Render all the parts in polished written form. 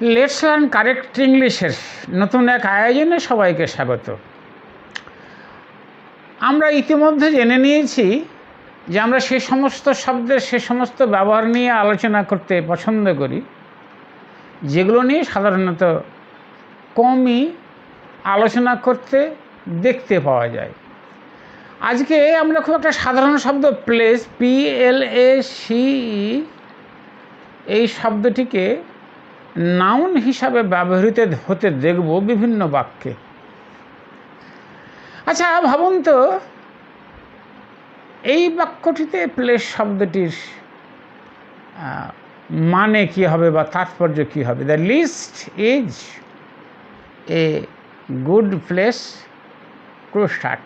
Let's learn correct ইংলিশের নতুন এক আয়োজনে সবাইকে স্বাগত। আমরা ইতিমধ্যে জেনে নিয়েছি যে আমরা সে সমস্ত শব্দের সে সমস্ত ব্যবহার নিয়ে আলোচনা করতে পছন্দ করি যেগুলো নিয়ে সাধারণত কমই আলোচনা করতে দেখতে পাওয়া যায়। আজকে আমরা খুব একটা সাধারণ শব্দ প্লেস, PLACE, এই শব্দটিকে নাউন হিসাবে ব্যবহৃত হতে দেখব বিভিন্ন বাক্যে। আচ্ছা ভাবুন তো, এই বাক্যটিতে প্লেস শব্দটির মানে কি হবে বা তাৎপর্য কি হবে? The list is a good place to start.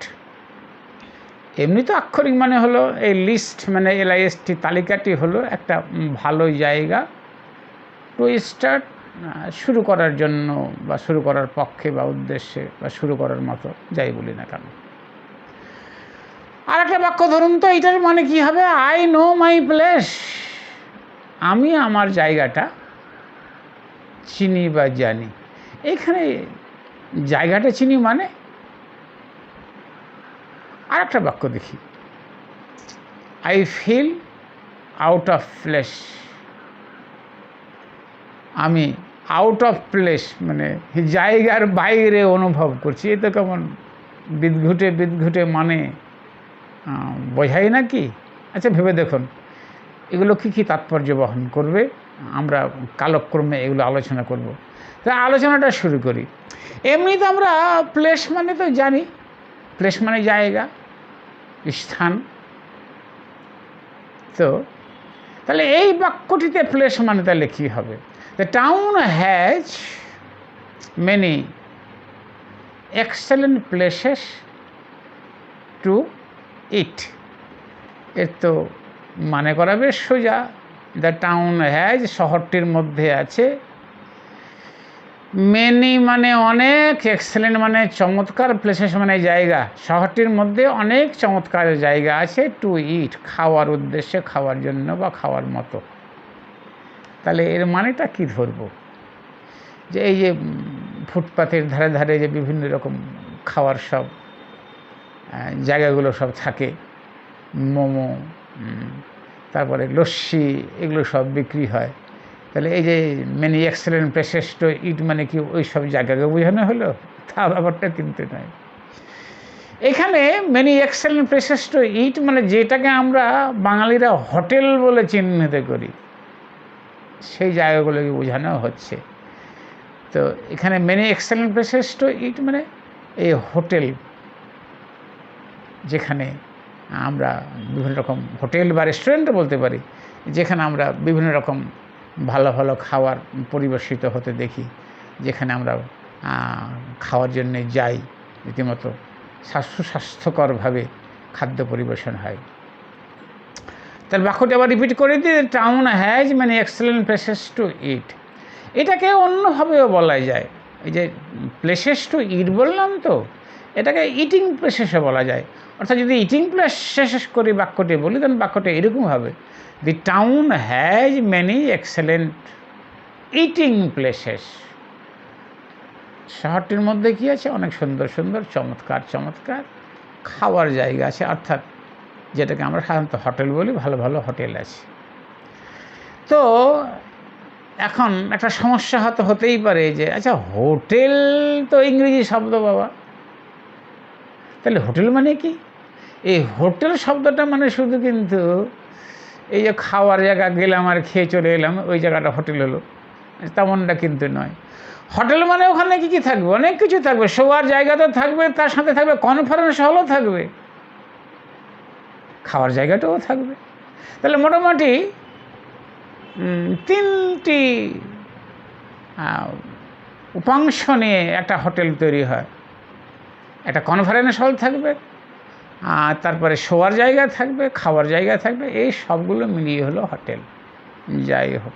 এমনি তো আক্ষরিক মানে হলো, এই লিস্ট মানে LIST, তালিকাটি হলো একটা ভালো জায়গা টু স্টার্ট, শুরু করার জন্য বা শুরু করার পক্ষে বা উদ্দেশ্যে বা শুরু করার মতো, যাই বলি না কেন। আর একটা বাক্য ধরুন তো, এটার মানে কি হবে? I know my place. আমি আমার জায়গাটা চিনি বা জানি। এখানে জায়গাটা চিনি মানে আর একটা বাক্য দেখি, I feel out of place. আমি আউট অফ প্লেস মানে জায়গার বাইরে অনুভব করছি। এ তো কেমন বিদঘুটে মানে বোঝাই না কি? আচ্ছা ভেবে দেখুন এগুলো কী তাৎপর্য বহন করবে। আমরা কালক্রমে এগুলো আলোচনা করব। তা আলোচনাটা শুরু করি। এমনিতে আমরা প্লেস মানে তো জানি, প্লেস মানে জায়গা, স্থান। তো তাহলে এই বাক্যটিতে প্লেস মানে তাহলে কী হবে? The town has many excellent places to eat. এর তো মানে করা বেশ সোজা। দ্য টাউন হ্যাজ, শহরটির মধ্যে আছে, মেনি মানে অনেক, এক্সেলেন্ট মানে চমৎকার, প্লেসেস মানে জায়গা, শহরটির মধ্যে অনেক চমৎকার জায়গা আছে টু ইট, খাওয়ার উদ্দেশ্যে, খাওয়ার জন্য বা খাওয়ার মতো। তাহলে এর মানেটা কি ধরবো? যে এই যে ফুটপাথের ধারে ধারে যে বিভিন্ন রকম খাওয়ার সব জায়গাগুলো সব থাকে, মোমো, তারপরে লস্যি, এগুলো সব বিক্রি হয়। তাহলে এই যে মেনি এক্সেলেন্ট প্লেসেস টু ইট মানে কি ওই সব জায়গাকে বোঝানো হলো? তা ব্যাপারটা কিন্তু নয়। এখানে মেনি এক্সেলেন্ট প্লেসেস টু ইট মানে যেটাকে আমরা বাঙালিরা হোটেল বলে চিহ্নিত করি, সেই জায়গাগুলোকে বোঝানো হচ্ছে। তো এখানে মেনি এক্সেলেন্ট প্লেসেস টু ইট মানে এই হোটেল, যেখানে আমরা বিভিন্ন রকম হোটেল বা রেস্টুরেন্টও বলতে পারি, যেখানে আমরা বিভিন্ন রকম ভালো ভালো খাবার পরিবেশিত হতে দেখি, যেখানে আমরা খাওয়ার জন্যে যাই, রীতিমতো সুস্বাস্থ্যকরভাবে খাদ্য পরিবেশন হয়। তাহলে বাক্যটি আবার রিপিট করে দিই, টাউন হ্যাজ মানে এক্সেলেন্ট প্লেসেস টু ইট। এটাকে অন্যভাবেও বলা যায়। এই যে প্লেসেস টু ইট বললাম, তো এটাকে ইটিং প্লেসেসও বলা যায়। অর্থাৎ যদি ইটিং প্লেস শেষ করে বাক্যটি বলি, তখন বাক্যটি এরকম হবে, the town has many excellent eating places. শহরটির মধ্যে কি আছে? অনেক সুন্দর সুন্দর চমৎকার চমৎকার খাওয়ার জায়গা আছে, অর্থাৎ যেটাকে আমরা সাধারণত হোটেল বলি, ভালো ভালো হোটেল আছে। তো এখন একটা সমস্যা হতেই পারে যে আচ্ছা হোটেল তো ইংরেজি শব্দ বাবা, তাহলে হোটেল মানে কি? এই হোটেল শব্দটা মানে শুধু কিন্তু এই যে খাওয়ার জায়গা গেলাম আর খেয়ে চলে এলাম, ওই জায়গাটা হোটেল হলো, তেমনটা কিন্তু নয়। হোটেল মানে ওখানে কী থাকবে? অনেক কিছু থাকবে। শোয়ার জায়গা তো থাকবে, তার সাথে থাকবে কনফারেন্স হলও থাকবে, খাওয়ার জায়গাটাও থাকবে। তাহলে মোটামুটি তিনটি উপাংশ নিয়ে একটা হোটেল তৈরি হয়। একটা কনফারেন্স হল থাকবে, আর তারপরে শোয়ার জায়গা থাকবে, খাওয়ার জায়গা থাকবে, এই সবগুলো মিলিয়ে হলো হোটেল। যাই হোক,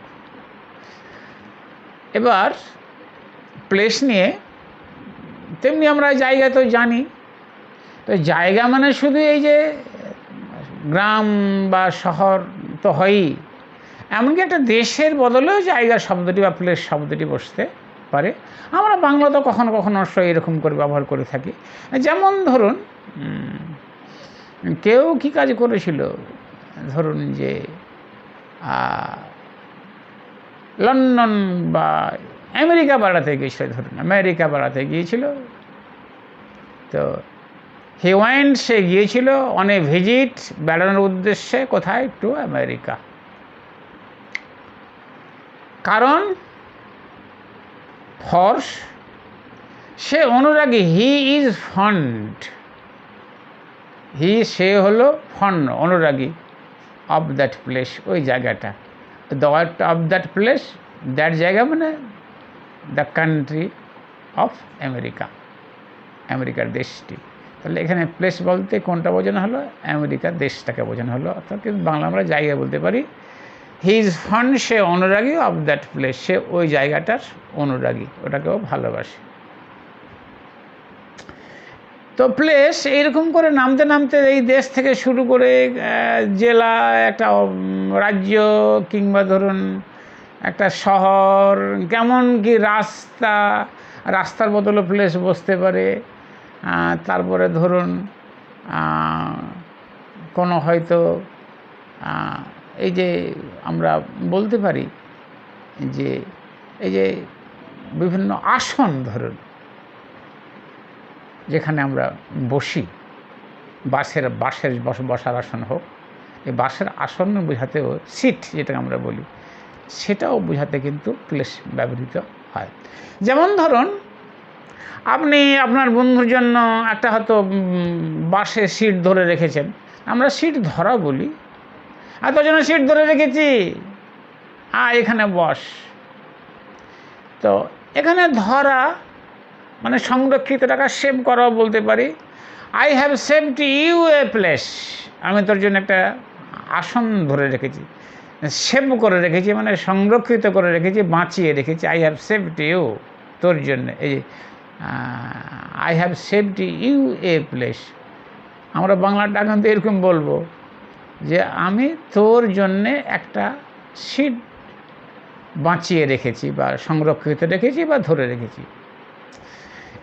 এবার প্লেস নিয়ে তেমনি আমরা জায়গা তো জানি। তো জায়গা মানে শুধু এই যে গ্রাম বা শহর তো হয়ই, এমনকি একটা দেশের বদলেও জায়গা শব্দটি বা প্লেস শব্দটি বসতে পারে। আমরা বাংলাতেও কখনো কখনো অবশ্যই এরকম করে ব্যবহার করে থাকি। যেমন ধরুন কেউ কী কাজ করেছিল, ধরুন যে লন্ডন বা আমেরিকা বেড়াতে গিয়েছিল, ধরুন আমেরিকা বেড়াতে গিয়েছিল, তো সে গিয়েছিল অন এ ভিজিট, বেড়ানোর উদ্দেশ্যে। কোথায়? To America. কারণ ফর, সে অনুরাগী, হি ইজ ফন্ড, সে হলো ফন্ড, অনুরাগী, অফ দ্যাট প্লেস, ওই জায়গাটা। The word of that place, that জায়গা মানে দ্য কান্ট্রি অফ আমেরিকা, আমেরিকার দেশটি। তাহলে এখানে প্লেস বলতে কোনটা বোঝানো হলো? আমেরিকার দেশটাকে বোঝানো হলো। অর্থাৎ কিন্তু বাংলা আমরা জায়গা বলতে পারি। হি ইজ ফন্ড, সে অনুরাগী, অফ দ্যাট প্লেস, সে ওই জায়গাটার অনুরাগী, ওটাকেও ভালোবাসে। তো প্লেস এইরকম করে নামতে নামতে এই দেশ থেকে শুরু করে জেলা, একটা রাজ্য, কিংবা ধরুন একটা শহর, কেমন কি রাস্তার বদলে প্লেস বসতে পারে। তারপরে ধরুন কোনো হয়তো এই যে আমরা বলতে পারি যে এই যে বিভিন্ন আসন, ধরুন যেখানে আমরা বসি, বসার আসন হোক, এই বাসের আসন বোঝাতেও সিট যেটা আমরা বলি, সেটাও বোঝাতে কিন্তু প্লেস ব্যবহৃত হয়। যেমন ধরুন আপনি আপনার বন্ধুর জন্য একটা হয়তো বাসে সিট ধরে রেখেছেন, আমরা সিট ধরা বলি, এতজনে সিট ধরে রেখেছি, এখানে বস। তো এখানে ধরা মানে সংরক্ষিত টাকা, সেভ করাও বলতে পারি। I have saved you a place, আমি তোর জন্য একটা আসন ধরে রেখেছি, সেভ করে রেখেছি মানে সংরক্ষিত করে রেখেছি, বাঁচিয়ে রেখেছি। আই হ্যাভ সেভড ইউ, তোর জন্য। এই I have saved you a place, আমরা বাংলাটা কিন্তু এরকম বলবো যে আমি তোর জন্যে একটা সিট বাঁচিয়ে রেখেছি, বা সংরক্ষিত রেখেছি, বা ধরে রেখেছি।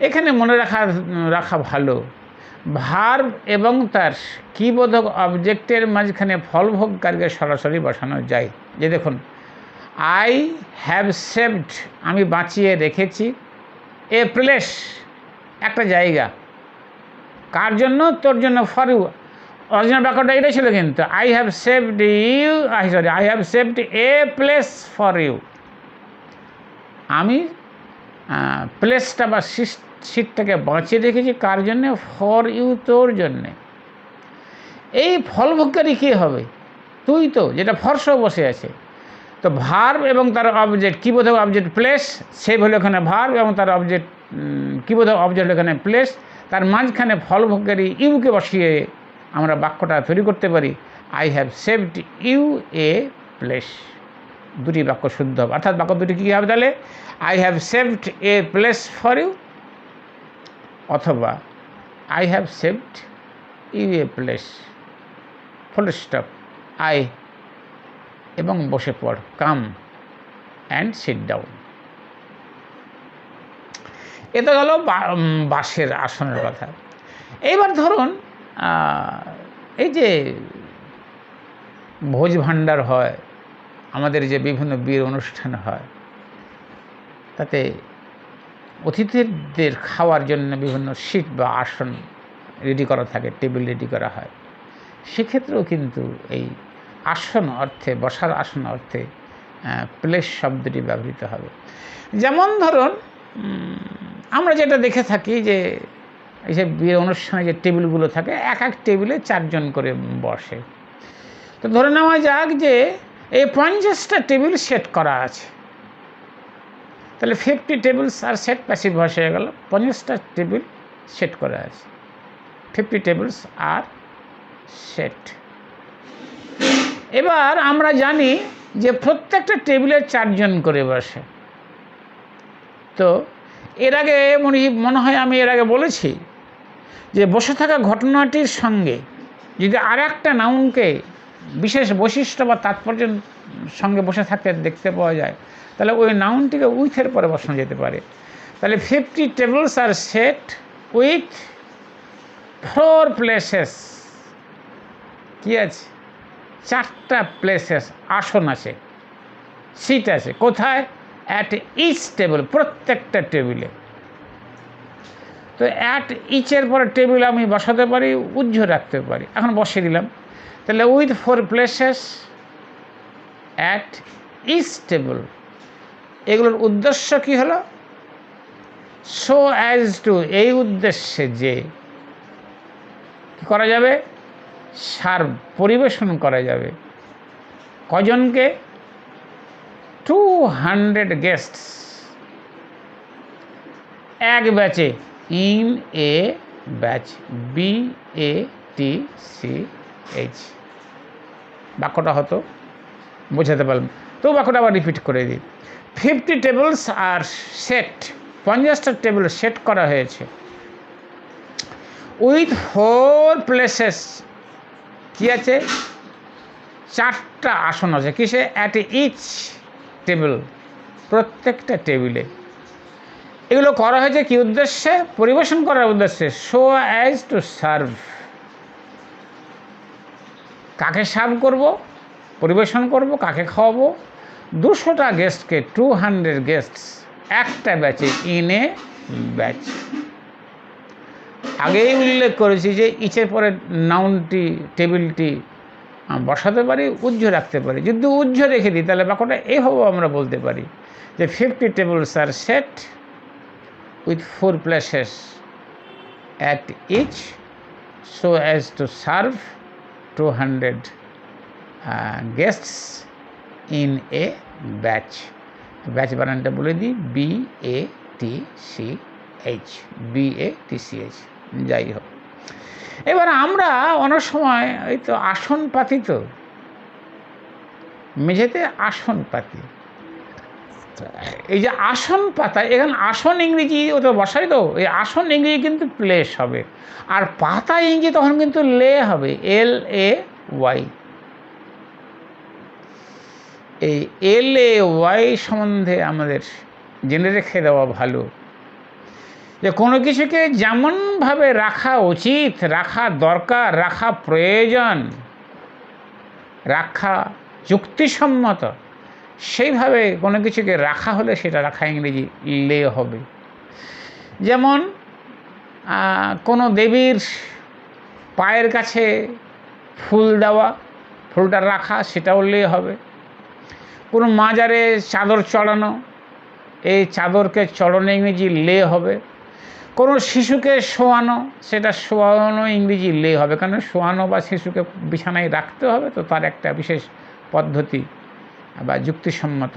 এখানে মনে রাখা ভালো, ভার্ব এবং তার কিবোধক অবজেক্টের মাঝখানে ফলভোগকারীকে সরাসরি বসানো যায়। যে দেখুন, আই হ্যাভ সেভড, আমি বাঁচিয়ে রেখেছি, এ প্লেস, একটা জায়গা, কার জন্য? তোর জন্য, ফর ইউ। অরিজিনাল বাক্যটা এটাই ছিল কিন্তু, I have saved you, I have saved a place for you. আমি প্লেসটা বা সিটটাকে বাঁচিয়ে রেখেছি, কার জন্যে? ফর ইউ, তোর জন্যে। এই ফলভোগকারী কী হবে? তুই তো, যেটা ফরসহ বসে আছে। তো ভার্ব এবং তার অবজেক্ট, কিবোধক অবজেক্ট প্লেস, সেভ হলো এখানে ভার্ব, এবং তার অবজেক্ট কিবোধক অবজেক্ট হলো এখানে প্লেস, তার মাঝখানে ফলভোগকারী ইউকে বসিয়ে আমরা বাক্যটা তৈরি করতে পারি, I have saved you a place. দুটি বাক্য শুদ্ধ হবে। অর্থাৎ বাক্য দুটি কী হবে তাহলে? I have saved a place for you, অথবা I have saved you a place, full stop, I, এবং বসে পড়, কাম অ্যান্ড সিট ডাউন। এটা হলো বাসের আসনের কথা। এইবার ধরুন এই যে ভোজ ভাণ্ডার হয়, আমাদের যে বিভিন্ন বিয়ের অনুষ্ঠান হয়, তাতে অতিথিদের খাওয়ার জন্য বিভিন্ন সিট বা আসন রেডি করা থাকে, টেবিল রেডি করা হয়। সেক্ষেত্রেও কিন্তু এই আসন অর্থে, বসার আসন অর্থে প্লেস শব্দটি ব্যবহৃত হবে। যেমন ধরুন আমরা যেটা দেখে থাকি যে এই যে বিয়ের অনুষ্ঠানে যে টেবিলগুলো থাকে, এক এক টেবিলে 4 জন করে বসে। তো ধরে নেওয়া যাক যে এই 50টা টেবিল সেট করা আছে, তাহলে 50 টেবিলস আর সেট, প্যাসিভ ভয়েস হয়ে গেল, 50টা টেবিল সেট করা আছে, 50 টেবিলস আর সেট। এবার আমরা জানি যে প্রত্যেকটা টেবিলে 4 জন করে বসে। তো এর আগে মনে হয় আমি এর আগে বলেছি যে বসে থাকা ঘটনাটির সঙ্গে যদি আর একটা নাউনকে বিশেষ বৈশিষ্ট্য বা তাৎপর্যের সঙ্গে বসে থাকতে দেখতে পাওয়া যায়, তাহলে ওই নাউনটিকে উইথের পরে বসানো যেতে পারে। তাহলে 50 tables are set with 4 places, কি আছে, 4টা প্লেসেস, আসন আছে, সিট আছে। কোথায়? অ্যাট ইচ টেবিল, প্রত্যেকটা টেবিলে। তো অ্যাট ইচের পরে টেবিল আমি বসাতে পারি, উজ্জ্ব রাখতে পারি। এখন বসিয়ে দিলাম। তাহলে with 4 places at each table, এগুলোর উদ্দেশ্য কি হলো? সো অ্যাজ টু, এই উদ্দেশ্যে যে কী করা যাবে? সার্ভ, পরিবেশন করা যাবে। কজনকে? 200 গেস্টস, এক ব্যাচে, ইন এ ব্যাচ, BATCH। বাক্যটা হতো, বোঝাতে পারলাম। তো বাক্যটা আবার রিপিট করে দিই। 50 tables are set, 50টা table set করা হয়েছে। উইথ 4 প্লেসেস, কি আছে? 4টা আসন আছে। কিসে? অ্যাট ইচ টেবিল, প্রত্যেকটা টেবিলে। এগুলো করা হয়েছে কি উদ্দেশ্যে? পরিবেশন করার উদ্দেশ্যে। সো অ্যাজ টু সার্ভ, কাকে সার্ভ করব? পরিবেশন করব, কাকে খাওয়াবো? 200টা গেস্টকে, 200 গেস্টস, একটা ব্যাচে, ইন এ ব্যাচ। আগেই উল্লেখ করেছি যে ইচের পরে নাউনটি, টেবিলটি বসাতে পারি, উজ্জ্ব রাখতে পারি। যদি উজ্জ্ব রেখে দিই তাহলে বাক্যটা এইভাবেও আমরা বলতে পারি যে 50 tables are set with 4 places at each so as to serve 200 guests in a batch. Batch বানানটা বলে দিই, BATCH। যাই হোক, এবার আমরা অনেক সময় এই তো আসন পাতি, তো মেঝেতে আসন পাতি। এই যে আসন পাতা, এখানে আসন ইংরেজি ও তো বসাই, তো এই আসন ইংরেজি কিন্তু প্লেস হবে, আর পাতা ইংরেজি তখন কিন্তু লে হবে, LAY। এই LAY সম্বন্ধে আমাদের জেনে রেখে দেওয়া ভালো যে কোনো কিছুকে যেমনভাবে রাখা উচিত, রাখা দরকার, রাখা প্রয়োজন, রাখা যুক্তিসম্মত, সেইভাবে কোনো কিছুকে রাখা হলে সেটা রাখা ইংরেজি লে হবে। যেমন কোনো দেবীর পায়ের কাছে ফুল দেওয়া, ফুলটা রাখা, সেটাও লে হবে। কোনো মাজারে চাদর চড়ানো, এই চাদরকে চড়ানো ইংরেজি লে হবে। কোনো শিশুকে শোয়ানো, সেটা শোয়ানো ইংরেজি লে হবে, কারণ শোয়ানো বা শিশুকে বিছানায় রাখতে হবে, তো তার একটা বিশেষ পদ্ধতি বা যুক্তিসম্মত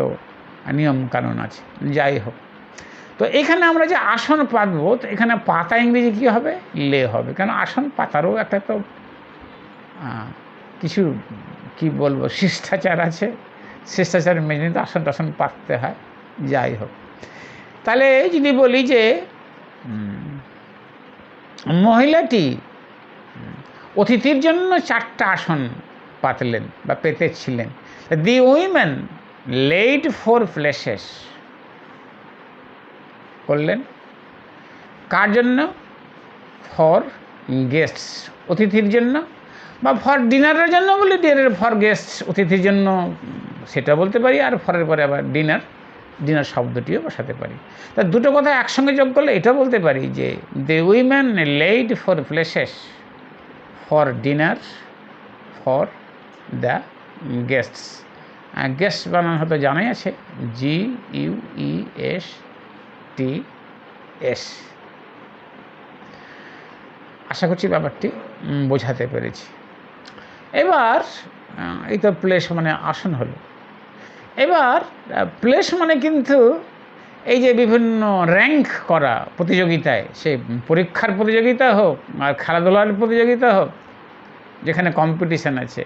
নিয়ম কানুন আছে। যাই হোক, তো এখানে আমরা যে আসন পাতবো, তো এখানে পাতা ইংরেজি কী হবে? লে হবে, কেন আসন পাতারও একটা তো কিছু কি বলবো শিষ্টাচার আছে, শিষ্টাচার মেনে তো আসন টাসন পাততে হয়। যাই হোক, তাহলে যদি বলি যে মহিলাটি অতিথির জন্য 4টা আসন পাতলেন বা পেতেছিলেন। দি উইমেন লেড 4 প্লেসেস করলেন, কার জন্য? ফর গেস্টস, অতিথির জন্য, বা ফর ডিনারের জন্য বলি, ডিনারের ফর গেস্টস, অতিথির জন্য সেটা বলতে পারি, আর ফরের পরে আবার ডিনার শব্দটিও বসাতে পারি। তা দুটো কথা একসঙ্গে যোগ করলে এটা বলতে পারি যে the women laid 4 places for dinner for the guests. Guest বানান হয়তো জানাই আছে, GUESTS। আশা করছি ব্যাপারটি বোঝাতে পেরেছি। এবার এই তো প্লেস মানে আসন হলো। এবার প্লেস মানে কিন্তু এই যে বিভিন্ন র্যাঙ্ক করা প্রতিযোগিতায়, সে পরীক্ষার প্রতিযোগিতা হোক আর খেলাধুলার প্রতিযোগিতা হোক, যেখানে কম্পিটিশান আছে,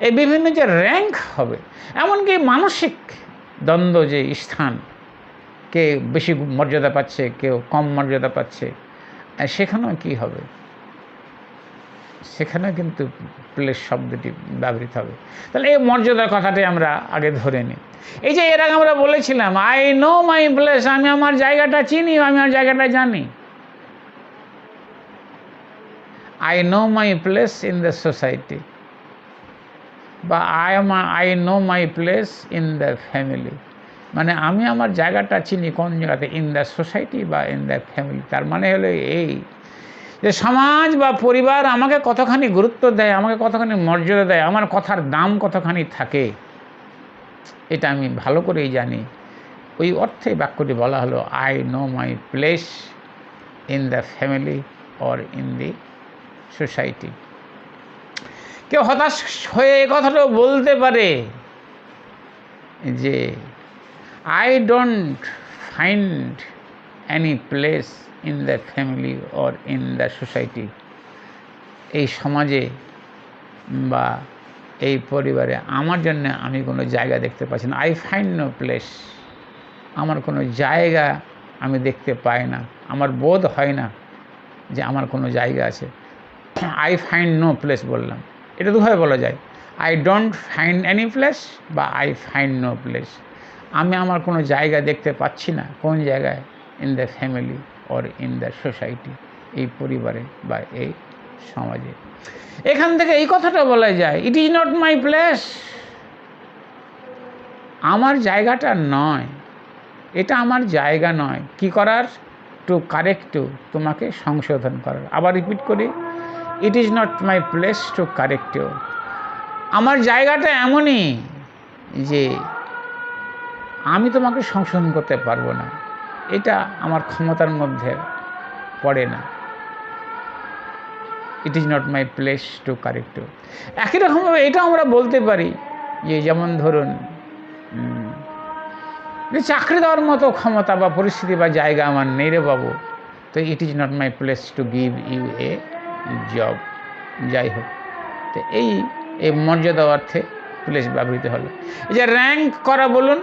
এই বিভিন্ন যে র্যাঙ্ক হবে, এমনকি মানসিক দ্বন্দ্ব, যে স্থান, কে বেশি মর্যাদা পাচ্ছে, কেউ কম মর্যাদা পাচ্ছে, সেখানেও কী হবে? সেখানে কিন্তু প্লেস শব্দটি ব্যবহৃত হবে। তাহলে এই মর্যাদার কথাটি আমরা আগে ধরে নিই। এই যে এর আগে আমরা বলেছিলাম আই নো মাই প্লেস, আমি আমার জায়গাটা চিনি, আমি আমার জায়গাটা জানি। I know my place in the society, বা I know my place in the family, মানে আমি আমার জায়গাটা চিনি কোন জায়গাতে, ইন দ্য সোসাইটি বা ইন দ্য ফ্যামিলি। তার মানে হলো এই যে সমাজ বা পরিবার আমাকে কতখানি গুরুত্ব দেয়, আমাকে কতখানি মর্যাদা দেয়, আমার কথার দাম কতখানি থাকে, এটা আমি ভালো করেই জানি। ওই অর্থে বাক্যটি বলা হলো I know my place in the family or in the society. কেউ হতাশ হয়ে এ কথাটাও বলতে পারে যে I don't find any place in the family or in the society, এই সমাজে বা এই পরিবারে আমার জন্য আমি কোনো জায়গা দেখতে পাচ্ছি না। আই ফাইন্ড নো প্লেস, আমার কোনো জায়গা আমি দেখতে পাই না, আমার বোধ হয় না যে আমার কোনো জায়গা আছে। আই ফাইন্ড নো প্লেস বললাম, এটা দুভাবে বলা যায়, I don't find any place বা আই ফাইন্ড নো প্লেস। আমি আমার কোনো জায়গা দেখতে পাচ্ছি না, কোন জায়গায়, in the family or in the society, এই পরিবারে বা এই সমাজে। এখান থেকে এই কথাটা বলা যায়, ইট ইজ নট মাই প্লেস, আমার জায়গাটা নয়, এটা আমার জায়গা নয়। কি করার? টু কারেক্ট ইউ, তোমাকে সংশোধন করার। আবার রিপিট করি, it is not my place to correct you, আমার জায়গাটা এমনই যে আমি তোমাকে সংশোধন করতে পারবো না, এটা আমার ক্ষমতার মধ্যে পড়ে না। It is not my place to correct you. একই রকমভাবে এটা আমরা বলতে পারি যে যেমন ধরুন যে চাকরি দেওয়ার মতো ক্ষমতা বা পরিস্থিতি বা জায়গা আমার নেই রে বাবু, তো it is not my place to give you a job. যাই হোক, তো এই মর্যাদা অর্থে প্লেস ব্যবহৃত হলো। এই যে র্যাঙ্ক করা বলুন,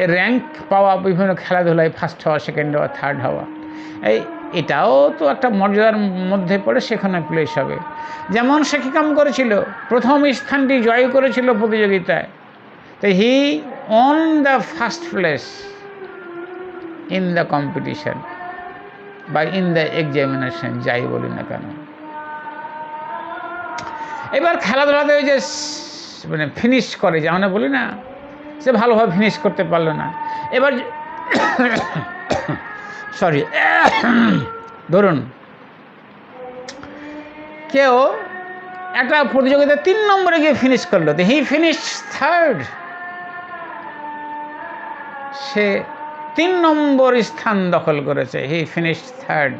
এই র্যাঙ্ক পাওয়া বিভিন্ন খেলাধুলায় ফার্স্ট হওয়া, সেকেন্ড হওয়া, থার্ড হওয়া, এটাও তো একটা মর্যাদার মধ্যে পড়ে, সেখানে প্লেস হবে। যেমন সে কী কাম করেছিল, প্রথম স্থানটি জয় করেছিল প্রতিযোগিতায়, তো he won the first place in the competition বা ইন দ্য এক্সামিনেশন, যাই বলি না কেন। এবার খেলাধুলাতে ওই যে মানে ফিনিশ করে, যে আমরা বলি না, সে ভালোভাবে ফিনিশ করতে পারলো না। এবার সরি, ধরুন কেউ একটা প্রতিযোগিতা 3 নম্বরে গিয়ে ফিনিশ করলো, তো হি ফিনিশ থার্ড, সে 3 নম্বর স্থান দখল করেছে। হি ফিনিশ থার্ড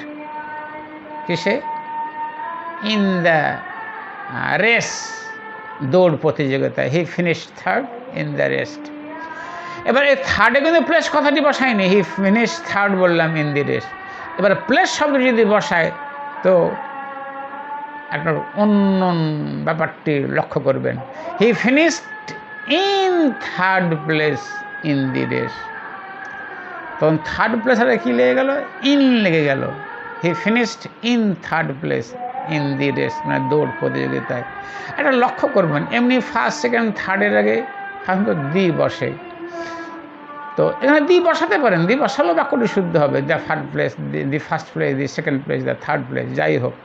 কিসে? ইন দ্য রেস, দৌড় প্রতিযোগিতায় হি finish third in the rest. এবার এই থার্ডে কিন্তু প্লেস কথাটি বসায়নি, হি ফিনিশ থার্ড বললাম ইন দি রেস্ট। এবার প্লেস শব্দ যদি বসায় তো একটা অন্য ব্যাপারটি লক্ষ্য করবেন, he finished in third place in the race. তখন থার্ড প্লেসে কী লেগে গেল? ইন লেগে গেল। He finished in third place in the race, মানে দৌড় প্রতিযোগিতায়। এটা লক্ষ্য করবেন, এমনি ফার্স্ট সেকেন্ড থার্ডের আগে সাধারণত দি বসে, তো এখানে দি বসাতে পারেন, দি বসালেও বাক্যটি শুদ্ধ হবে, the third place, the first place, the second place, the third place, যাই হোক,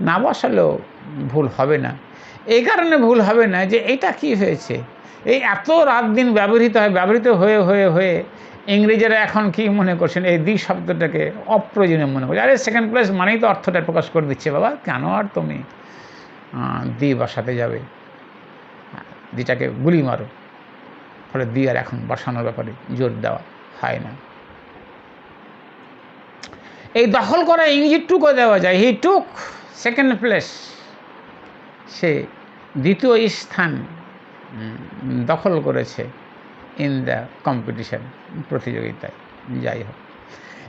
না বসালেও ভুল হবে না। এই কারণে ভুল হবে না যে এটা কি হয়েছে, এই এত রাত দিন ব্যবহৃত হয়, ব্যবহৃত হয়ে হয়ে হয়ে ইংরেজেরা এখন কি মনে করছেন, এই দি শব্দটাকে অপ্রয়োজনীয় মনে করছে। আরে সেকেন্ড প্লেস মানেই তো অর্থটা প্রকাশ করে দিচ্ছে, বাবা কেন আর তুমি দি বসাতে যাবে, দিটাকে গুলি মারো। ফলে দি আর এখন বসানোর ব্যাপারে জোর দেওয়া হয় না। এই দখল করা ইংরেজি টুকও দেওয়া যায়, হি টুক সেকেন্ড প্লেস, সে দ্বিতীয় স্থান দখল করেছে ইন দ্য কম্পিটিশন, প্রতিযোগিতায়, যাই হোক।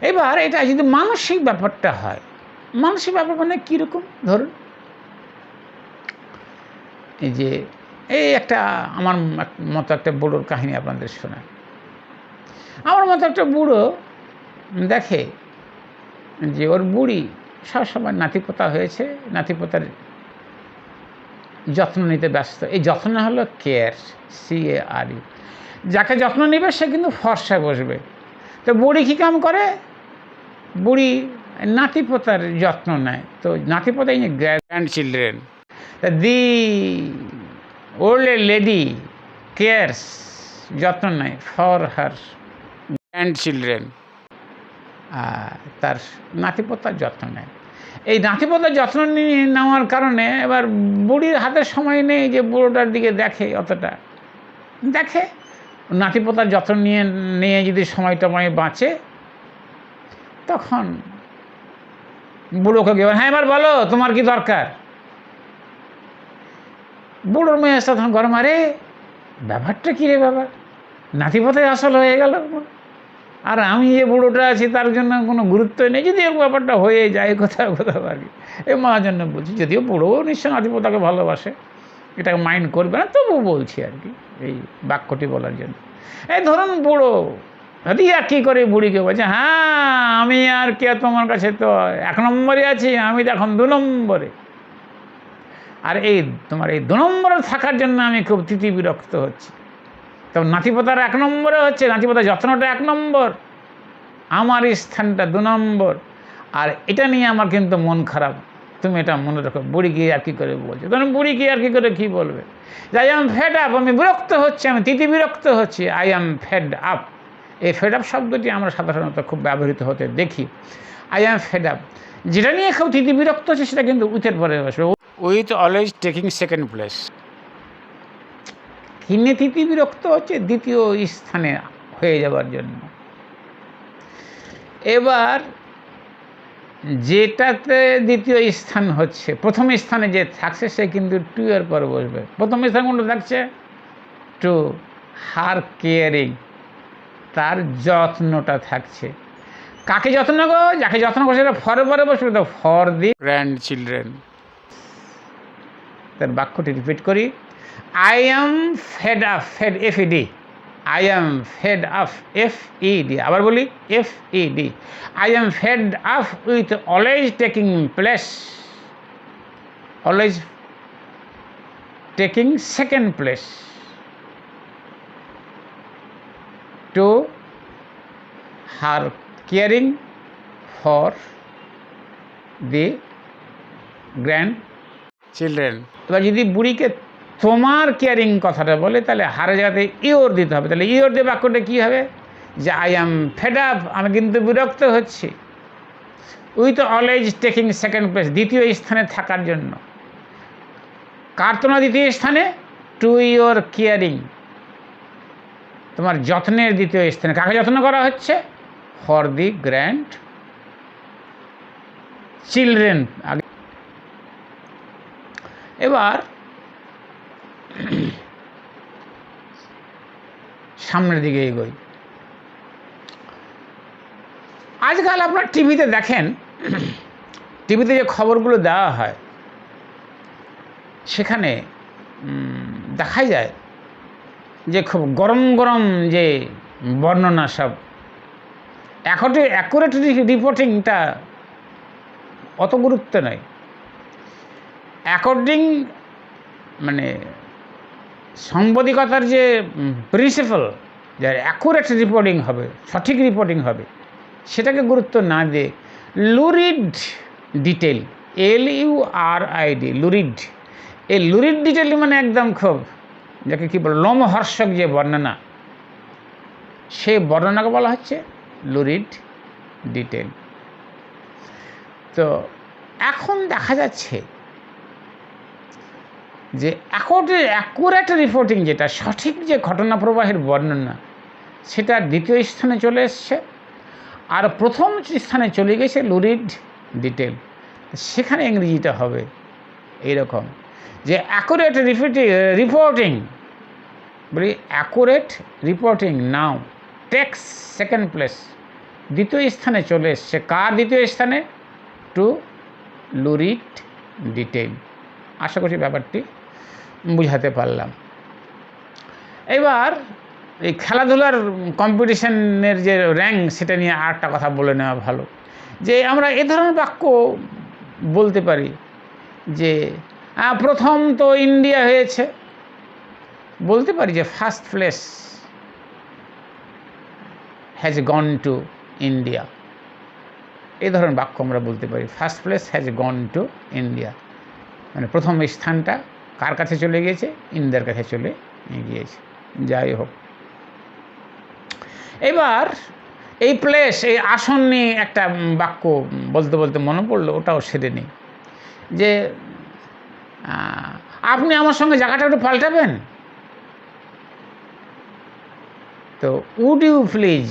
এবার এটা যদি মানসিক ব্যাপারটা হয়, মানসিক ব্যাপার মানে কীরকম, ধরুন এই যে এই একটা আমার মতো একটা বুড়োর কাহিনী আপনাদের শোনায়। আমার মতো একটা বুড়ো দেখে যে ওর বুড়ি সবসময় নাতিপোতা হয়েছে, নাতিপোতার যত্ন নিতে ব্যস্ত। এই যত্ন হলো কেয়ার, CARE। যাকে যত্ন নেবে সে কিন্তু ফর্সা বসবে। তো বুড়ি কী কাম করে? বুড়ি নাতিপোতার যত্ন নেয়। তো নাতিপোতা in grandchildren, the old lady cares, যত্ন নেয় ফর হার গ্র্যান্ড চিলড্রেন, তার নাতিপোতার যত্ন নেয়। এই নাতিপোতার যত্ন নেওয়ার কারণে এবার বুড়ির হাতে সময় নেই যে বুড়োটার দিকে দেখে, অতটা দেখে। নাতিপোতার যত্ন নিয়ে যদি সময়টা বাঁচে, তখন বুড়োকে গিয়ে, হ্যাঁ এবার বলো তোমার কি দরকার। বুড়োর মেয়ে আসতে তখন গরম, আরে ব্যাপারটা কী রে বাবা, নাতিপোতাই আসল হয়ে গেল, আর আমি যে বুড়োটা আছি তার জন্য কোনো গুরুত্বই নেই। যদি এর ব্যাপারটা হয়ে যায় কোথাও কোথাও আর কি, এই মার জন্য বলছি। যদিও বুড়োও নিশ্চয় নাতিপোতাকে ভালোবাসে, এটাকে মাইন্ড করবে না, তবুও বলছি আর কি এই বাক্যটি বলার জন্য। এই ধরুন বুড়ো রিয়া কী করে বুড়িকে বলছে, হ্যাঁ আমি আর কে তোমার কাছে তো 1 নম্বরে আছি, আমি তো এখন 2 নম্বরে। আর এই তোমার এই 2 নম্বরে থাকার জন্য আমি খুব বিরক্ত হচ্ছি। তো নাতিপোতার 1 নম্বরে হচ্ছে, নাতিপোতার যত্নটা 1 নম্বর, আমার স্থানটা 2 নম্বর, আর এটা নিয়ে আমার কিন্তু মন খারাপ, তুমি এটা মনে রাখো। বুড়ি গিয়ে আর কি করে বলছে, তখন বুড়ি গিয়ে আর কি করে কী বলবে, যে আই অ্যাম ফেড আপ, আমি বিরক্ত হচ্ছি, আমি বিরক্ত হচ্ছি। আই অ্যাম ফেড আপ, এই ফেড আপ শব্দটি আমরা সাধারণত খুব ব্যবহৃত হতে দেখি। আই অ্যাম ফেড আপ, যেটা নিয়ে খুব বিরক্ত হচ্ছে সেটা কিন্তু উইথের পরে বসবে, with always taking second place. কিনে বিরক্ত হচ্ছে 2য় স্থানে হয়ে যাওয়ার জন্য। এবার যেটাতে 2য় স্থান হচ্ছে, প্রথম স্থানে যে থাকছে সে কিন্তু 2 এর পর বসবে। প্রথম স্থান কোনটা থাকছে? 2, হার কেয়ারিং, তার যত্নটা থাকছে। কাকে যত্ন গো? যাকে যত্ন করছে সেটা ফর পরে বসবে, তো ফর দি গ্র্যান্ড চিলড্রেন। তার বাক্যটি রিপিট করি, I am fed up, fed FED, I am fed up FED, আবার বলি FED, I am fed up with always taking place, always taking second place, to her caring for the grandchildren. এবার যদি বুড়িকে তোমার caring কথাটা বলে, তাহলে হারে জায়গাতে ইওর দিতে হবে। তাহলে ইওর দিয়ে বাক্যটা কী হবে? যে আই অ্যাম ফেড আপ, আমি কিন্তু বিরক্ত হচ্ছি, with always taking second place, 2য় স্থানে থাকার জন্য। কার তোমার 2য় স্থানে? টু ইওর কেয়ারিং, তোমার যত্নের 2য় স্থানে। কাকে যত্ন করা হচ্ছে? For the grandchildren. এবার সামনের দিকে এগোই। আজকাল আপনার টিভিতে দেখেন, টিভিতে যে খবরগুলো দেওয়া হয় সেখানে দেখা যায় যে খুব গরম গরম যে বর্ণনা, সব অ্যাকুরেট রিপোর্টিংটা অত গুরুত্ব নয়। অ্যাকর্ডিং মানে সাংবাদিকতার যে প্রিন্সিপাল, যার অ্যাকুরেট রিপোর্টিং হবে, সঠিক রিপোর্টিং হবে, সেটাকে গুরুত্ব না দিয়ে লুরিড ডিটেল, LURID, লুরিড, এই লুরিড ডিটেল মানে একদম খুব, যাকে কী বল, লোমহর্ষক যে বর্ণনা, সেই বর্ণনাকে বলা হচ্ছে লুরিড ডিটেল। তো এখন দেখা যাচ্ছে যে অ্যাকুরেট রিপোর্টিং, যেটা সঠিক যে ঘটনা প্রবাহের বর্ণনা, সেটা 2য় স্থানে চলে এসছে, আর প্রথম স্থানে চলে গেছে লুরিড ডিটেল। সেখানে ইংরেজিটা হবে এইরকম, যে অ্যাকুরেট রিপোর্টিং, বলি অ্যাকুরেট রিপোর্টিং নাও টেক্স সেকেন্ড প্লেস, 2য় স্থানে চলে এসছে। কার 2য় স্থানে? Two লুরিড detail. আশা করছি ব্যাপারটি বুঝাতে পারলাম। এবার এই খেলাধুলার কম্পিটিশনের যে র্যাঙ্ক, সেটা নিয়ে আরেকটা কথা বলে নেওয়া ভালো, যে আমরা এ ধরনের বাক্য বলতে পারি যে প্রথম তো ইন্ডিয়া হয়েছে, বলতে পারি যে first place has gone to India. এই ধরনের বাক্য আমরা বলতে পারি, first place has gone to India, মানে প্রথম স্থানটা কার কাছে চলে গিয়েছে? ইন্ডিয়ার কাছে চলে গিয়েছে। যাই হোক, এবার এই প্লেস, এই আসন নিয়ে একটা বাক্য বলতে বলতে মনে পড়লো, ওটাও সেরে নিই। যে আপনি আমার সঙ্গে জায়গাটা একটু পাল্টাবেন? তো উড ইউ প্লিজ,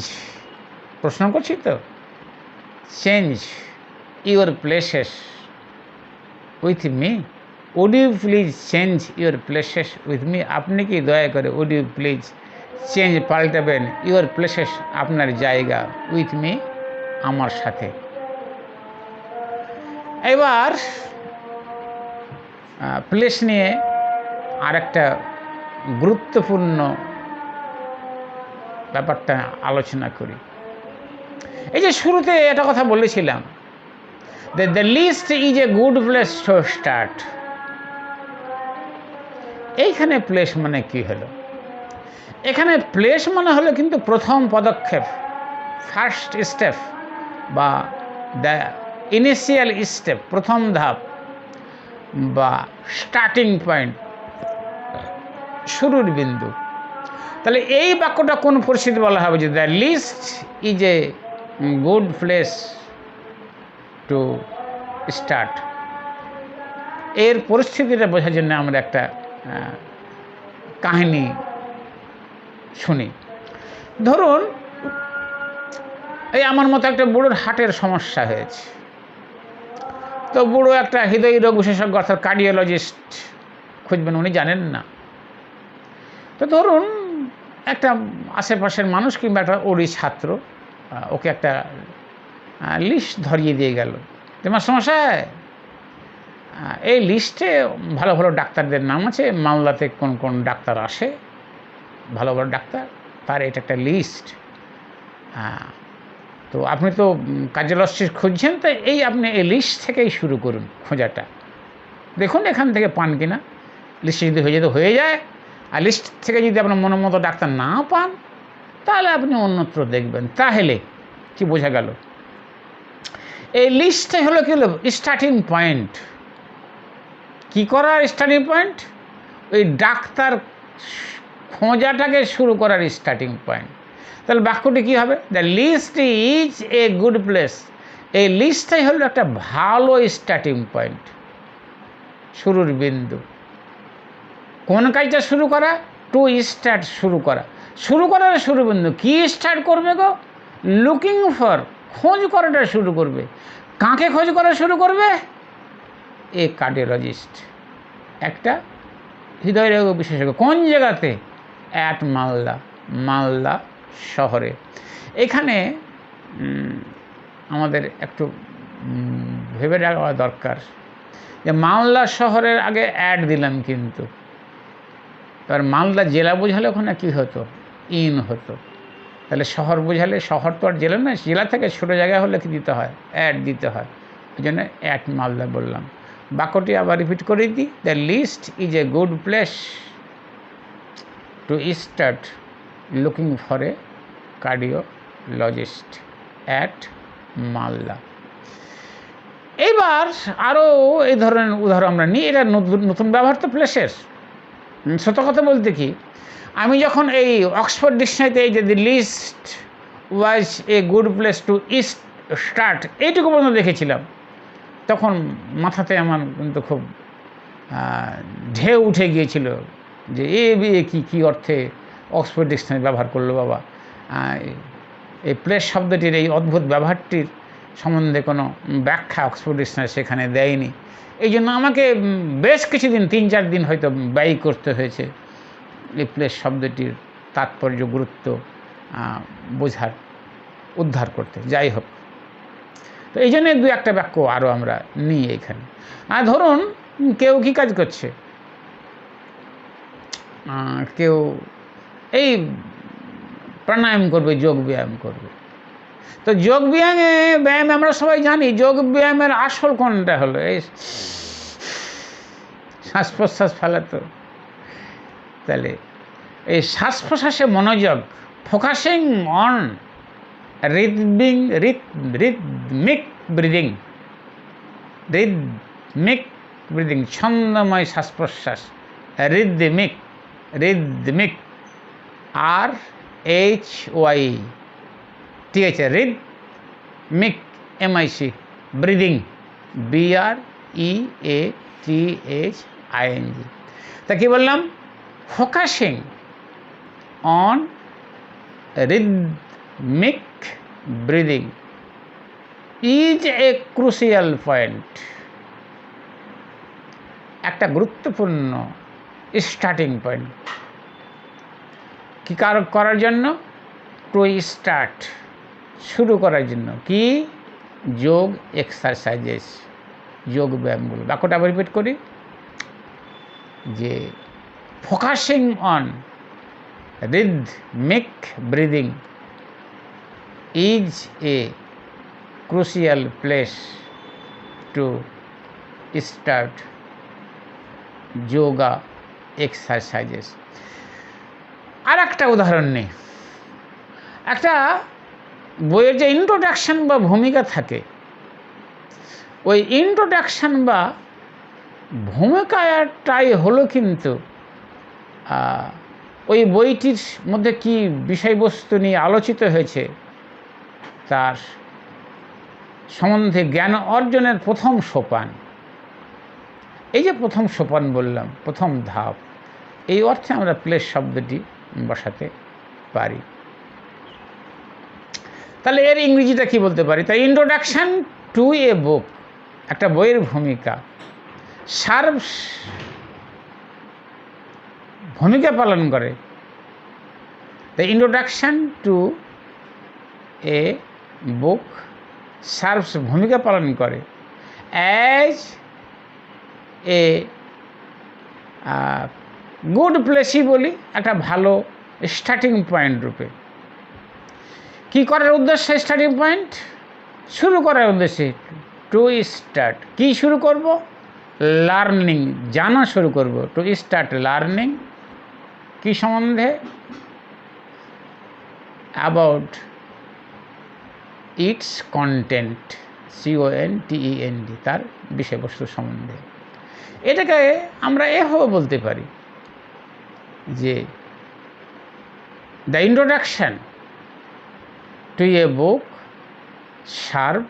প্রশ্ন করছি তো, change your places with me. Would you please change your places with me, আপনি কি দয়া করে উড ইউ প্লিজ চেঞ্জ, পাল্টাবেন, ইউর প্লেসেস, আপনার জায়গা, উইথ মি, আমার সাথে। এবার প্লেস নিয়ে আরেকটা গুরুত্বপূর্ণ ব্যাপারটা আলোচনা করি। এই যে শুরুতে একটা কথা বলেছিলাম, the list is a good place to start. এইখানে প্লেস মানে কি হলো? এখানে প্লেস মানে হলো কিন্তু প্রথম পদক্ষেপ, ফার্স্ট স্টেপ, বা দ্য ইনিশিয়াল স্টেপ, প্রথম ধাপ, বা স্টার্টিং পয়েন্ট, শুরুর বিন্দু। তাহলে এই বাক্যটা কোন পরিস্থিতি বলা হবে? যে the list is a good place to start. এর পরিস্থিতিটা বোঝার জন্য আমরা একটা কাহিনী শুনি। ধরুন, এই আমার মতো একটা বুড়োর হার্টের সমস্যা হয়েছে। তো বুড়ো একটা হৃদয় রোগ বিশেষজ্ঞ অর্থাৎ কার্ডিওলজিস্ট খুঁজবেন, উনি জানেন না। তো ধরুন একটা আশেপাশের মানুষ কিংবা একটা ওরই ছাত্র ওকে একটা লিস্ট ধরিয়ে দিয়ে গেল, তোমার সমস্যা, এই লিস্টে ভালো ভালো ডাক্তারদের নাম আছে, মালদাতে কোন কোন ডাক্তার আসে ভালো ভালো ডাক্তার, তার এটা একটা লিস্ট। তো আপনি তো কার্ডিওলজিস্ট খুঁজছেন, তো এই আপনি এই লিস্ট থেকেই শুরু করুন খোঁজাটা, দেখুন এখান থেকে পান কিনা। লিস্টে যদি হয়ে যেতে হয়ে যায়, আর লিস্ট থেকে যদি আপনার মনের মতো ডাক্তার না পান, তাহলে আপনি অন্যত্র দেখবেন। তাহলে কি বোঝা গেল? এই লিস্টটাই হলো কি হলো স্টার্টিং পয়েন্ট। কি করার স্টার্টিং পয়েন্ট? ওই ডাক্তার খোঁজাটাকে শুরু করার স্টার্টিং পয়েন্ট। তাহলে বাক্যটি কী হবে? The list is a good place. এই লিস্টটাই হলো একটা ভালো স্টার্টিং পয়েন্ট, শুরুর বিন্দু। কোন কাজটা শুরু করা? টু স্টার্ট, শুরু করা। শুরু করার শুরু বিন্দু কী স্টার্ট করবে গো? লুকিং ফর, খোঁজ করাটা শুরু করবে। কাকে খোঁজ করা শুরু করবে? এ কার্ডিওলজিস্ট, একটা হৃদয় রোগ বিশেষজ্ঞ। কোন জায়গাতে? অ্যাট মালদা, মালদা শহরে। এখানে আমাদের একটু ভেবে রাখা দরকার যে মালদা শহরের আগে অ্যাড দিলাম, কিন্তু এবার মালদা জেলা বোঝালে ওখানে কী হতো? ইন হতো। তাহলে শহর বোঝালে, শহর তো আর জেলা নয়, জেলা থেকে ছোটো জায়গা হলে কি দিতে হয়? অ্যাড দিতে হয়। ওই জন্য অ্যাট মালদা বললাম। বাক্যটি আবার রিপিট করে দিই, the list is a good place to start looking for a cardiologist at Malda. এইবার আরও এই ধরনের উদাহরণ আমরা নিই। এটা নতুন নতুন ব্যবহার তো প্লেসের। সত্য কথা বলতে কি, আমি যখন এই অক্সফোর্ড ডিকশনারিতে এই যে the list was a good place to start এইটুকু পর্যন্ত দেখেছিলাম, তখন মাথাতে আমার কিন্তু খুব ঢেউ উঠে গিয়েছিল যে কী অর্থে অক্সফোর্ড ডিকশনারি ব্যবহার করলো বাবা। এই প্লেস শব্দটির এই অদ্ভুত ব্যবহারটির সম্বন্ধে কোনো ব্যাখ্যা অক্সফোর্ড ডিকশনারি সেখানে দেয়নি। এই জন্য আমাকে বেশ কিছুদিন, 3-4 দিন হয়তো ব্যয় করতে হয়েছে এই প্লেস শব্দটির তাৎপর্য, গুরুত্ব বোঝার, উদ্ধার করতে। যাই হোক, তো এই জন্য 2-1টা বাক্য আরও আমরা নিই এখানে। ধরুন কেউ কী কাজ করছে, কেউ এই প্রাণায়াম করবে, যোগ ব্যায়াম করবে। তো যোগ ব্যায়ামে আমরা সবাই জানি যোগ ব্যায়ামের আসল কোনটা হলো এই শ্বাস প্রশ্বাস ফেলা। তো তাহলে এই শ্বাস প্রশ্বাসে মনোযোগ, ফোকাসিং অন রিদমিক ব্রিদিং, ছন্দময় শ্বাস প্রশ্বাস, রিদমিক RHY, ঠিক আছে, রিদমিক MIC, ব্রিদিং BREATHING। তা কি বললাম? Focusing on rhythmic breathing is a crucial point, একটা গুরুত্বপূর্ণ স্টার্টিং পয়েন্ট। কী করার জন্য? টু স্টার্ট, শুরু করার জন্য। কি? যোগ এক্সারসাইজেস, যোগ ব্যায়ামগুলো। বাক্যটা আবার রিপিট করি যে focusing on rhythmic breathing is a crucial place to start yoga exercises. আর একটা উদাহরণ নেই, একটা বইয়ের যে ইন্ট্রোডাকশান বা ভূমিকা থাকে, ওই ইন্ট্রোডাকশান বা ভূমিকাটাই হলো কিন্তু ওই বইটির মধ্যে কি বিষয়বস্তু নিয়ে আলোচিত হয়েছে তার সম্বন্ধে জ্ঞান অর্জনের প্রথম সোপান। এই যে প্রথম সোপান বললাম, প্রথম ধাপ, এই অর্থে আমরা প্লেস শব্দটি বসাতে পারি। তাহলে এর ইংরেজিটা কি বলতে পারি? তাই ইন্ট্রোডাকশান টু এ বুক, একটা বইয়ের ভূমিকা, সার্ভস, ভূমিকা পালন করে। The introduction to a book serves, ভূমিকা পালন করে অ্যাজ এ গুড প্লেসই বলি, একটা ভালো স্টার্টিং পয়েন্ট রূপে। কি করার উদ্দেশ্যে স্টার্টিং পয়েন্ট? শুরু করার উদ্দেশ্যে। টু স্টার্ট, কি শুরু করব? লার্নিং, জানা শুরু করব। টু স্টার্ট লার্নিং, কি সম্বন্ধে? অ্যাবাউট ইটস কন্টেন্ট, CONTENT, তার বিষয়বস্তু সম্বন্ধে। এটাকে আমরা এভাবে বলতে পারি যে the introduction to a book serve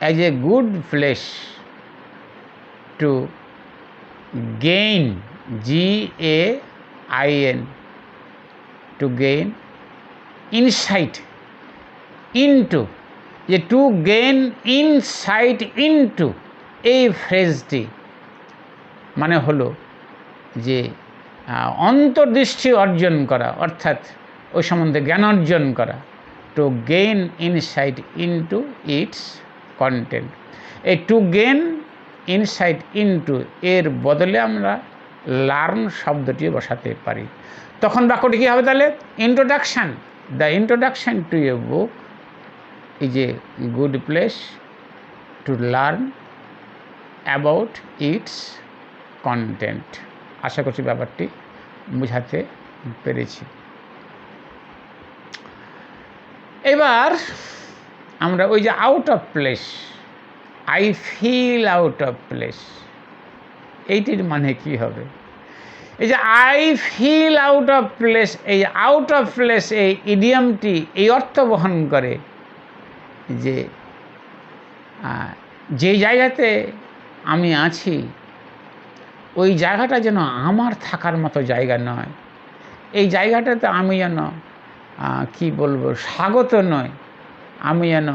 as a good place to gain, GAIN, to gain insight into, যে টু গেইন ইনসাইট ইনটু, এই ফ্রেজটি মানে হলো যে অন্তর্দৃষ্টি অর্জন করা, অর্থাৎ ওই সম্বন্ধে জ্ঞান অর্জন করা। To gain insight into it's content. এই টু গেইন ইনসাইট ইনটু এর বদলে আমরা লার্ন শব্দটি বসাতে পারি। তখন বাক্যটি কী হবে তাহলে? Introduction, the introduction to a book is a good place to learn about its content. আশা করছি ব্যাপারটি বোঝাতে পেরেছি। এবার আমরা ওই যে out of place, I feel out of place, এইটির মানে কি হবে? এই যে I feel out of place, এই আউট অফ প্লেস, এই ইডিয়ামটি এই অর্থ বহন করে যে যেই জায়গাতে আমি আছি ওই জায়গাটা যেন আমার থাকার মতো জায়গা নয়। এই জায়গাটাতে আমি যেন কি বলবো, স্বাগত নয়, আমি যেন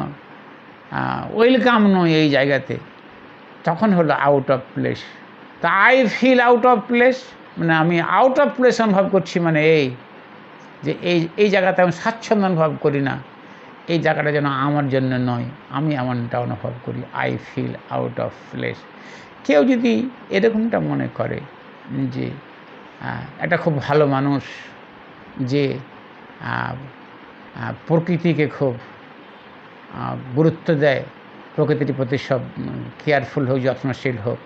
ওয়েলকাম নয় এই জায়গাতে, তখন হলো আউট অফ প্লেস। তা I feel out of place মানে আমি আউট অফ প্লেস অনুভব করছি, মানে এই যে এই জায়গাতে আমি স্বাচ্ছন্দ্য অনুভব করি না, এই জায়গাটা যেন আমার জন্য নয়, আমি এমনটা অনুভব করি। I feel out of place. কেউ যদি এরকমটা মনে করে যে একটা খুব ভালো মানুষ, যে প্রকৃতিকে খুব গুরুত্ব দেয়, প্রকৃতির প্রতি সব কেয়ারফুল হোক, যত্নশীল হোক,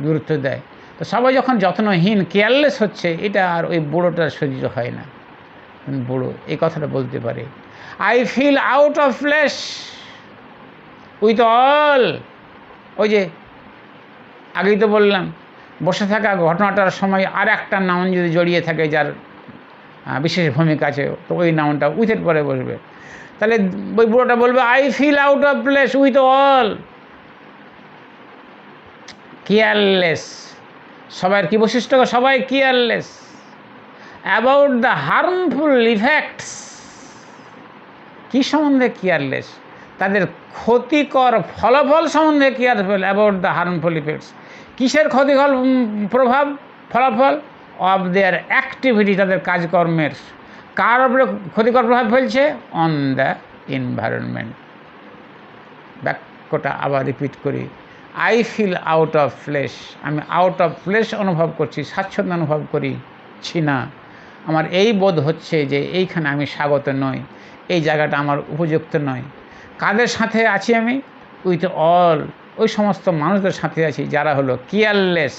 গুরুত্ব দেয়। তো সবাই যখন যত্নহীন, কেয়ারলেস হচ্ছে, এটা আর ওই বুড়োটার সহ্য হয় না। বুড়ো এই কথাটা বলতে পারে, I feel out of flash with all. ওই যে আগেই তো বললাম, বসে থাকা ঘটনাটার সময় আর একটা নাউন যদি জড়িয়ে থাকে যার বিশেষ ভূমিকা আছে, তো ওই নাউনটা উইথের পরে বসবে। তাহলে ওই বুড়োটা বলবে, I feel out of place with all, careless. সবাইয়ের কী বৈশিষ্ট্য? সবাই careless about the harmful effects. কী সম্বন্ধে কেয়ারলেস? তাদের ক্ষতিকর ফলাফল সম্বন্ধে careful. About the harmful effects, কিসের ক্ষতিকর প্রভাব, ফলাফল? অফ দেয়ার অ্যাক্টিভিটি, তাদের কাজকর্মের। কার উপরে ক্ষতিকর প্রভাব ফেলছে? On the environment. বাক্যটা আবার রিপিট করি, I feel out of flash, আমি আউট অফ ফ্লেশ অনুভব করছি, স্বাচ্ছন্দ্য অনুভব করছি না। আমার এই বোধ হচ্ছে যে এইখানে আমি স্বাগত নই, এই জায়গাটা আমার উপযুক্ত নয়। কাদের সাথে আছি আমি? উইথ অল, ওই সমস্ত মানুষদের সাথে আছি যারা হলো কেয়ারলেস।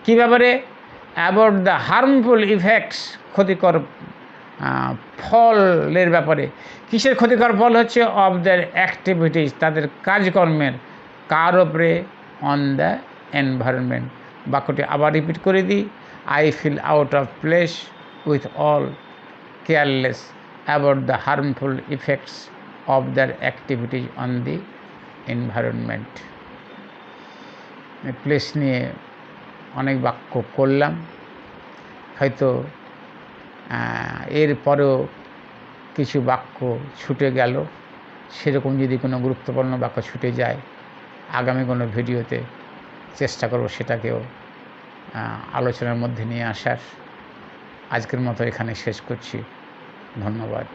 কী ব্যাপারে? অ্যাবাউট দ্য হার্মফুল ইফেক্টস, ক্ষতিকর ফলের ব্যাপারে। কিসের ক্ষতিকর ফল হচ্ছে? অফ দ্যার অ্যাক্টিভিটিস, তাদের কাজকর্মের। কার ওপরে? On the environment. বাক্যটি আবার রিপিট করে দিই, I feel out of place with all, careless about the harmful effects of their activities on the environment. Place নিয়ে অনেক বাক্য করলাম, হয়তো এর পরেও কিছু বাক্য ছুটে গেল। সেরকম যদি কোনো গুরুত্বপূর্ণ বাক্য ছুটে যায়, আগামী কোনো ভিডিওতে চেষ্টা করব সেটাকেও আলোচনার মধ্যে নিয়ে আসার। আজকের মতো এখানে শেষ করছি। ধন্যবাদ।